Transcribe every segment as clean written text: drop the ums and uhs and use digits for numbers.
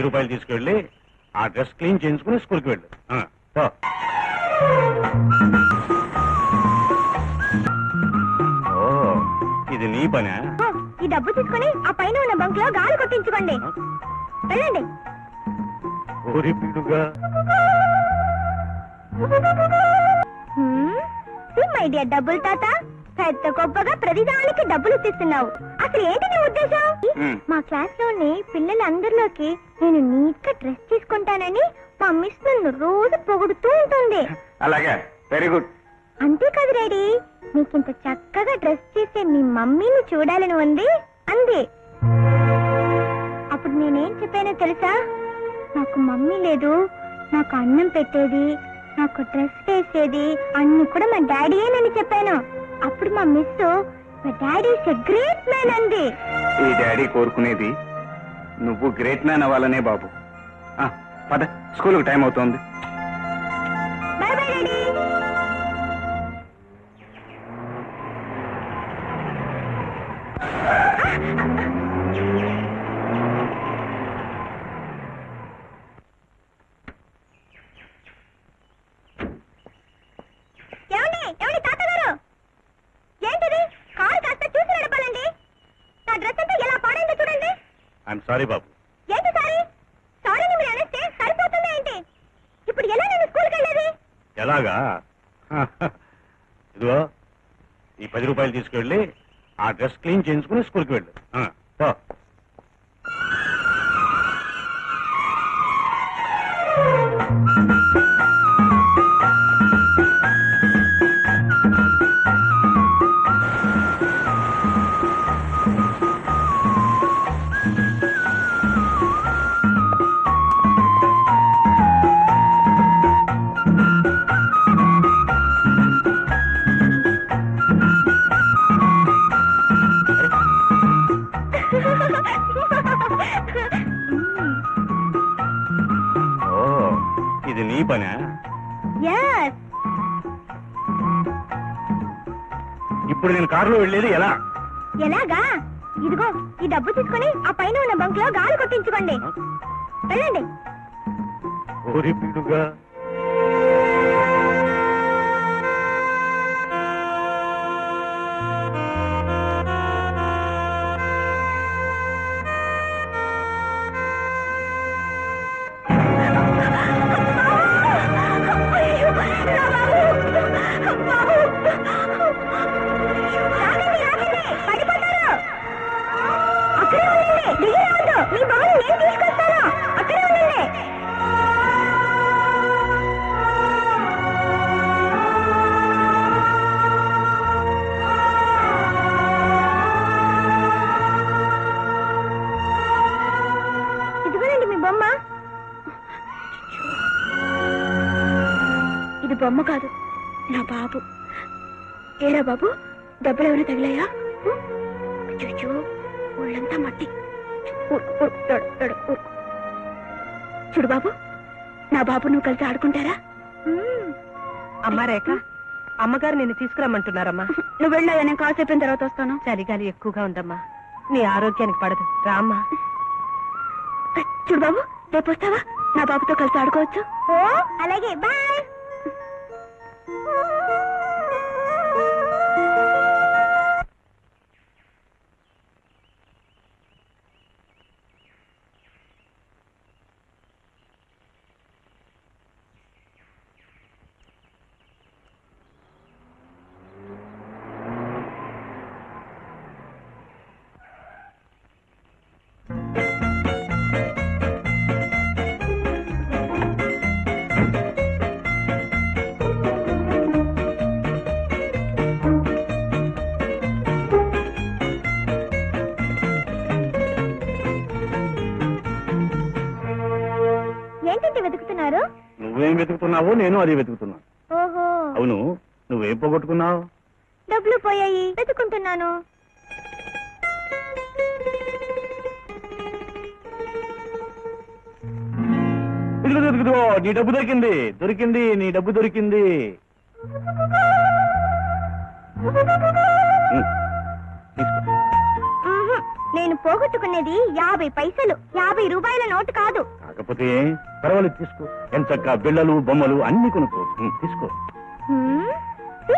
రూపాయలు తీసుకెళ్ళి ఆ డ్రెస్ క్లీన్ చేయించుకుని స్కూల్కి వెళ్ళు. పో. ఓ, ఇది నీ పనా? ఈ డబ్బు తీసుకుని ఆ పైన ఉన్న బంక్ లో గాలి కొట్టించుకోండి. వెళ్ళండి. ఊరి పిడుగా. మై డియర్ డబ్బులు తాత, పెద్ద గొప్పగా ప్రతిదానికి డబ్బులు ఇస్తున్నావు. అసలు ఏంటి నీ ఉద్దేశం? మా క్లాస్ లోని పిల్లలందరిలోకి నేను నీట్ గా డ్రెస్ తీసుకుంటానని మా మిస్ నన్ను రోజు పొగుడుతూ ఉంటుంది. అలాగే, వెరీ గుడ్. అంతేకాదు డాడీ, నీకింత చక్కగా డ్రెస్ చేసే మీ మమ్మీని చూడాలని ఉంది అంది. అప్పుడు నేనేం చెప్పానో తెలుసా? నాకు మమ్మీ లేదు, నాకు అన్నం పెట్టేది, నాకు డ్రెస్ వేసేది అన్ని కూడా మా డాడీయేనని చెప్పాను. అప్పుడు మా మిస్ మా daddy is a great man అంది. ఈ డాడీ కోరుకునేది నువ్వు గ్రేట్ మ్యాన్ అవ్వాలనే బాబు. పద, స్కూల్కి టైం అవుతోంది. Bye bye daddy. I'm sorry బాబు. ఏంటి సారీ? సారీని మీరు అనేస్తే సరిపోతుందా ఏంటి? ఇప్పుడు ఎలా నేను స్కూల్కి వెళ్ళేది? ఎలాగా? ఇదిగో ఈ 10 రూపాయలు తీసుకెళ్ళి ఆ డ్రెస్ క్లీన్ చేయించుకుని స్కూల్కి వెళ్ళు. పో. ఇది నీ పనా? yes. ఇప్పుడు నేను కారులో వెళ్ళేది ఎలా? ఎలాగా? ఇదిగో ఈ డబ్బు తీసుకుని ఆ పైన ఉన్న బంక్ లో గాలి కొట్టించుకోండి. వెళ్ళండి. ఊరి పిడుగా. ఇది బొమ్మ కాదు, నా బాబు. ఏరా బాబు, డబ్బులు ఏమైనా తగిలాయా? చూచు, ఒళ్ళంతా మట్టి. చూడు బాబు, నా బాబు నువ్వు కలిసి ఆడుకుంటారా? అమ్మా రేఖ, అమ్మగారు నిన్ను తీసుకురమ్మంటున్నారమ్మా. నువ్వు వెళ్ళాయా, నేను కాసేపు తర్వాత వస్తాను. చలిగాలి ఎక్కువగా ఉందమ్మా, నీ ఆరోగ్యానికి పడదు, రామ్మా. చూడు బాబు, రేపు వస్తావా? నా బాబుతో కలిసి ఆడుకోవచ్చు. ఓ అలాగే, బాయ్. ఏంటంటే వెతుకుతున్నారు? నువ్వేం వెతుకుతున్నావో నేను అది వెతుకుతున్నాను. ఓహో, అవును, నువ్వేం పోగొట్టుకున్నావు? డబ్బులు పోయాయి, వెతుకుంటున్నాను. ఇదిగో నీ డబ్బు దొరికింది, దొరికింది, నీ డబ్బు దొరికింది. తీసుకో. నేను పోగొట్టుకునేది 50 పైసలు, 50 రూపాయల నోటు కాదు. కాకపోతే పర్వాలేదు, తీసుకో. ఎంచక్క బిళ్ళలు బొమ్మలు అన్ని కొనుక్కో. తీసుకో.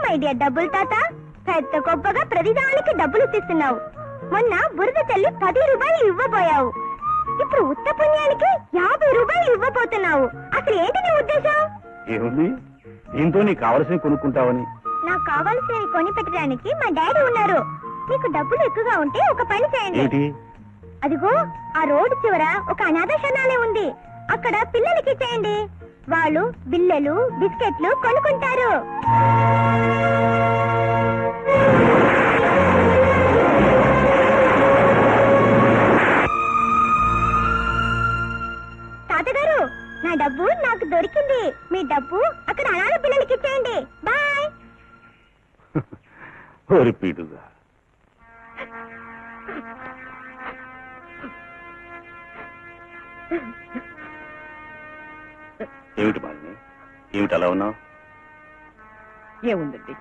మై డియర్ డబ్బులు తాత, పెద్ద గొప్పగా ప్రతిదానికి డబ్బులు ఇస్తున్నావు. మొన్న బురద తల్లి 10 రూపాయలు ఇవ్వబోయావు, ఇప్పుడు ఉత్త పుణ్యానికి 50 రూపాయలు ఇవ్వబోతున్నావు. అసలు ఏంటి నీ ఉద్దేశం? ఏముంది, దీంతో నీకు కావలసినవి కొనుక్కుంటావని. నాకు కావాల్సినవి కొని పెట్టడానికి మా డాడీ ఉన్నారు. మీకు డబ్బులు ఎక్కువగా ఉంటే ఒక పని చేయండి. ఏంటి? అదిగో ఆ రోడ్డు చివర ఒక అనాథశాలే ఉంది, అక్కడ పిల్లలకి ఇచ్చేయండి. వాళ్ళు బిల్లలు బిస్కెట్లు కొనుక్కుంటారు. తాతగారు, నా డబ్బు నాకు దొరికింది. మీ డబ్బు అక్కడ అనాథ పిల్లలకి ఇచ్చేయండి. బాయ్. ఓరి పీటుగా, ఏమిటి మాలిని, ఏమిటి అలా ఉన్నావు? ఏముందండి,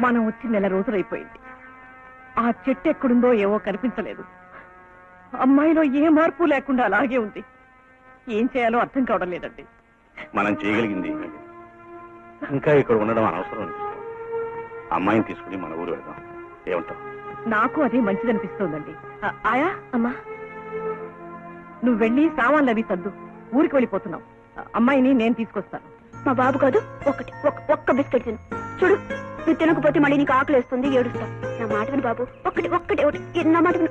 మనం వచ్చి 1 నెల రోజులైపోయింది. ఆ చెట్టు ఎక్కడుందో ఏవో కనిపించలేదు. అమ్మాయిలో ఏ మార్పు లేకుండా అలాగే ఉంది. ఏం చేయాలో అర్థం కావడం లేదండి. మనం చేయగలిగింది ఏమీ లేదు. ఇంకా ఇక్కడ ఉండడం అనవసరం అనిపిస్తుంది. అమ్మాయిని తీసుకుని మన ఊరు వెళ్దాం. ఏమంటావు? నాకు అదే మంచిదనిపిస్తోందండి. ఆయా, అమ్మా, నువ్వు వెళ్ళి సామాన్లు అవి సర్దు. ఊరికి వెళ్ళిపోతున్నావు. అమ్మాయిని నేను తీసుకొస్తాను. మా బాబు కాదు, ఒక్క బిస్కెట్ తిను. చూడు, నువ్వు తినకపోతే మళ్ళీ నీకు ఆకలి వేస్తుంది, ఏడుస్తా. నా మాట విను బాబు, ఒక్కటి నా మాట విను.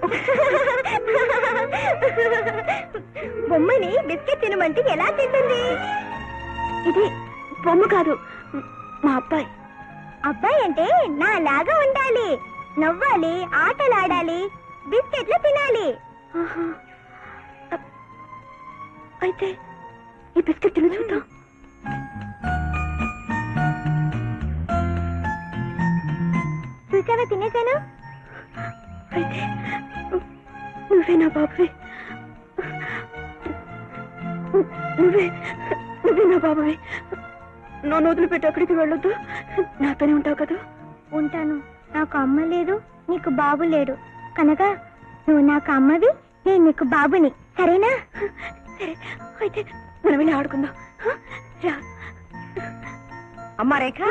బొమ్మని బిస్కెట్ తినమంటే ఎలా తింటుంది? ఇది బొమ్మ కాదు, మా అబ్బాయి. అబ్బాయి అంటే నా లాగా ఉండాలి, నవ్వాలి, ఆటలాడాలి, బిస్కెట్లు తినాలి. ఆహా. అయితే ఈ బిస్కెట్ తిని చూద్దాం. చూసావా, తినేశాను. అయితే నువ్వే నా బాబువి, నువ్వే నా బాబువి. నన్ను వదిలిపెట్టి అక్కడికి వెళ్ళొద్దు, నాతోనే ఉంటావు కదా? ఉంటాను. నాకు అమ్మ లేదు, నీకు బాబు లేడు కనుక నువ్వు నాకు అమ్మవి, నేను నీకు బాబుని. సరేనా? సరే, అయితే మనం వెళ్ళి ఆడుకుందాం. రా. అమ్మా రేఖ,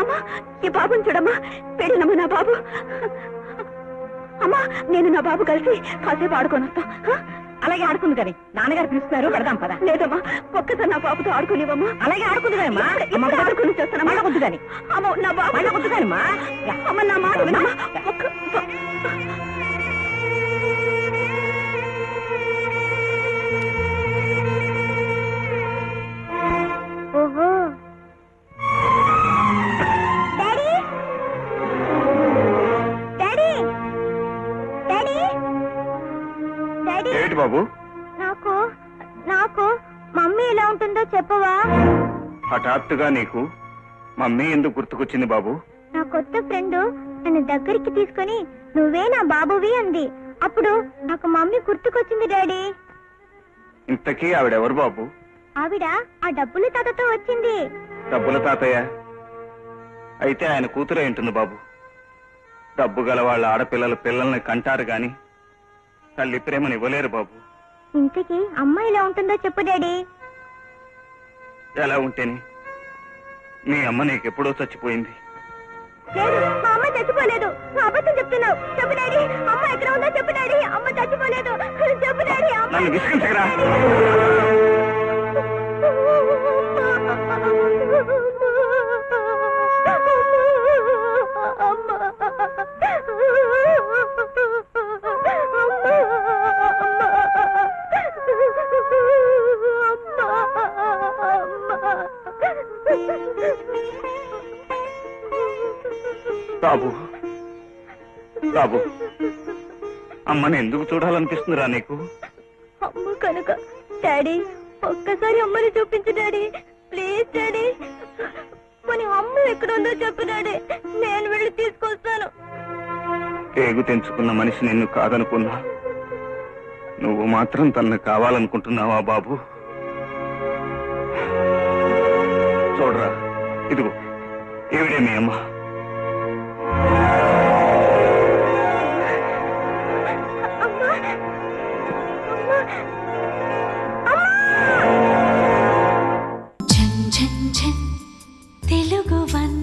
అమ్మా, ఈ బాబుని చూడమ్మా, పెళ్ళినమ్మా నా బాబు. అమ్మా, నేను నా బాబు కలిసి కాసేపు ఆడుకొని వస్తాం. అలాగే ఆడుకుంది కానీ నాన్నగారు పిలుస్తున్నారు, పెడదాం పద. లేదమ్మా, ఒక్కసారి నా బాబుతో ఆడుకునేవమ్మా. అలాగే ఆడుకుంది కానమ్మా. ఆడుకుని చేస్తానమ్మా. కొద్దు కానీ అమ్మో, నా బాబు కొద్దు కానమ్మా. అమ్మ, నా మాట వినమ్మా. ఓహో, డాడీ, డాడీ, డాడీ, డాడీ. ఏంటి బాబు? నాకు నాకు మమ్మీ ఎలా ఉంటుందో చెప్పవా? హఠాత్తుగా నీకు మమ్మీ ఎందుకు గుర్తుకొచ్చింది బాబు? నా కొత్త ఫ్రెండ్ నన్ను దగ్గరికి తీసుకొని నువ్వే నా బాబువి అంది. అప్పుడు నాకు మమ్మీ గుర్తుకొచ్చింది డాడీ. ఇంతకీ ఆవిడెవరు బాబు? ఆవిడ ఆ డబ్బుల తాతతో వచ్చింది. డబ్బుల తాతయ్య అయితే ఆయన కూతురే ఉంటుంది బాబు. డబ్బు గల వాళ్ళ ఆడపిల్లల పిల్లల్ని కంటారు గాని తల్లి ప్రేమని ఇవ్వలేరు బాబు. ఇంతకీ అమ్మ ఎలా ఉంటుందో చెప్పు డాడీ. ఎలా ఉంటేని, నీ అమ్మ నీకెప్పుడో చచ్చిపోయింది. లేదు, మా అమ్మ చచ్చిపోలేదు. నువ్వు అబద్ధం చెప్తున్నావు. చెప్పు డాడీ, అమ్మ ఎక్కడ ఉందో చెప్పు డాడీ. అమ్మ చచ్చిపోలేదు, చెప్పు డాడీ. అమ్మ నన్ను విసిగించకురా. బాబు, బాబు, అమ్మని ఎందుకు చూడాలనిపిస్తుందిరా నీకు? అమ్మ కనుక. డాడీ, ఒక్కసారి అమ్మని చూపించు డాడీ, ప్లీజ్ డాడీ. మరి అమ్మ ఎక్కడ ఉందో చెప్పు డాడీ, నేను వెళ్ళి తీసుకొస్తాను. పేగు తెంచుకున్న మనిషి నిన్ను కాదనుకున్నా, నువ్వు మాత్రం తనను కావాలనుకుంటున్నావా బాబు? చూడరా, ఇదిగో ఈవిడే మీ అమ్మ. ఝన్ ఝన్ తెలుగు వన్